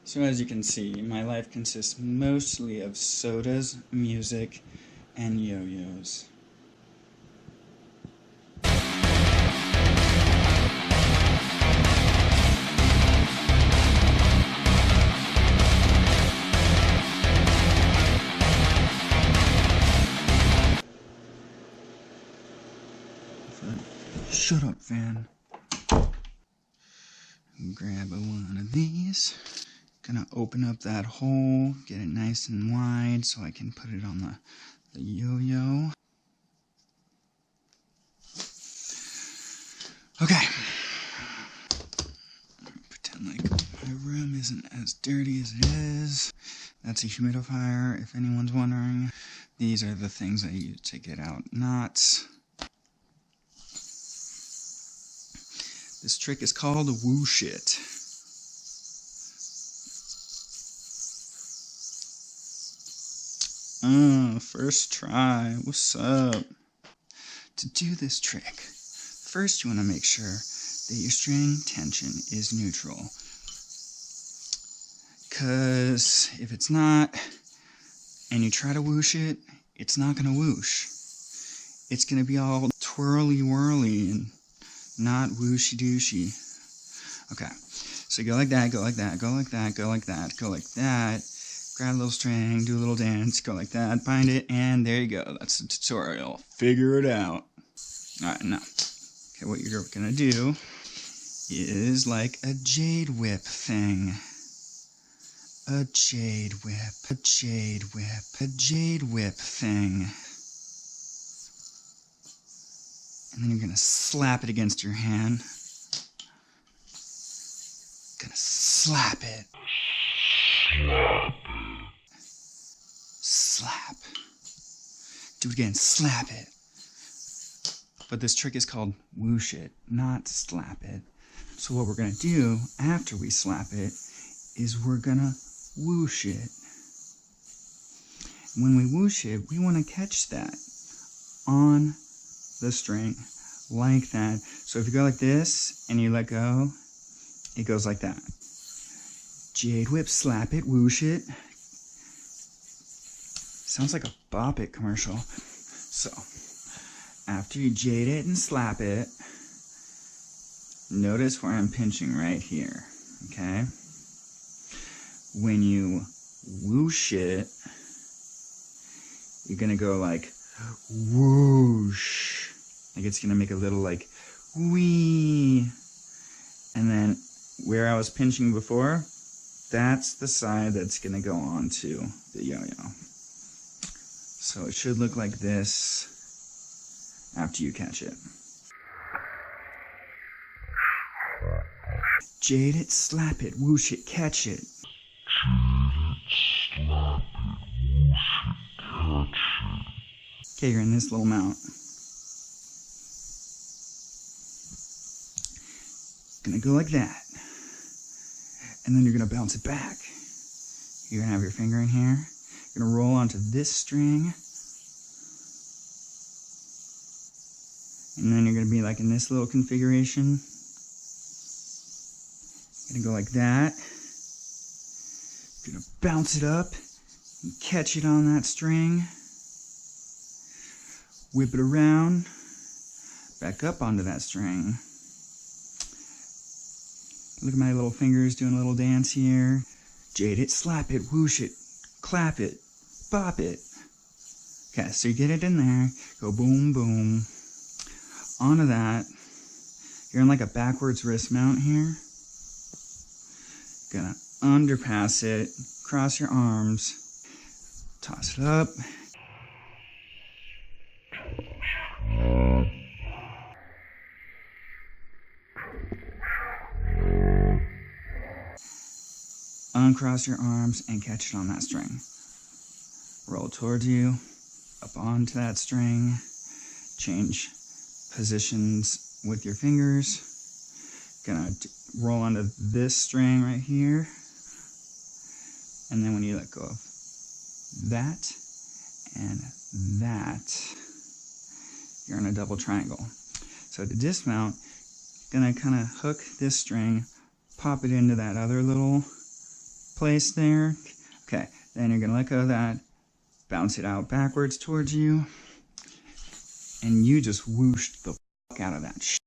So as you can see, my life consists mostly of sodas, music, and yo-yos. Shut up, Van. Grab one of these. Gonna open up that hole, get it nice and wide so I can put it on the yo-yo. Okay. Pretend like my room isn't as dirty as it is. That's a humidifier, if anyone's wondering. These are the things I use to get out knots. This trick is called Whoosh-It. First try. What's up? To do this trick, first you want to make sure that your string tension is neutral. Because if it's not, and you try to whoosh it, it's not going to whoosh. It's going to be all twirly-whirly and not whooshy-dooshy. Okay, so go like that, go like that, go like that, go like that, go like that. Grab a little string, do a little dance, go like that, bind it, and there you go. That's the tutorial. Figure it out. Alright, now, okay, what you're gonna do is like a jade whip thing. A jade whip, a jade whip, a jade whip thing. And then you're gonna slap it against your hand. Gonna slap it. Slap. Do it again, slap it. But this trick is called whoosh it, not slap it. So what we're gonna do after we slap it is we're gonna whoosh it. When we whoosh it, we wanna catch that on the string like that. So if you go like this and you let go, it goes like that. Jade whip, slap it, whoosh it. Sounds like a Bop It commercial. So, after you jade it and slap it, notice where I'm pinching right here, okay? When you whoosh it, you're gonna go like whoosh. Like it's gonna make a little like wee. And then where I was pinching before, that's the side that's gonna go onto the yo-yo. So it should look like this after you catch it. Jade it, slap it, whoosh it, catch it. Jade it, slap it, whoosh it, catch it. Okay, you're in this little mount. Gonna go like that. And then you're gonna bounce it back. You're gonna have your finger in here. You're gonna roll onto this string. And then you're gonna be like in this little configuration. You're gonna go like that. You're gonna bounce it up and catch it on that string. Whip it around, back up onto that string. Look at my little fingers doing a little dance here. Jade it, slap it, whoosh it, clap it, bop it. Okay, so you get it in there, go boom, boom. Onto that, you're in like a backwards wrist mount here. Gonna underpass it, cross your arms, toss it up. Uncross your arms and catch it on that string. Roll towards you, up onto that string, change positions with your fingers. Gonna roll onto this string right here. And then when you let go of that and that, you're in a double triangle. So to dismount, gonna kind of hook this string, pop it into that other little place there. Okay, then you're going to let go of that, bounce it out backwards towards you, and you just whooshed the fuck out of that shit.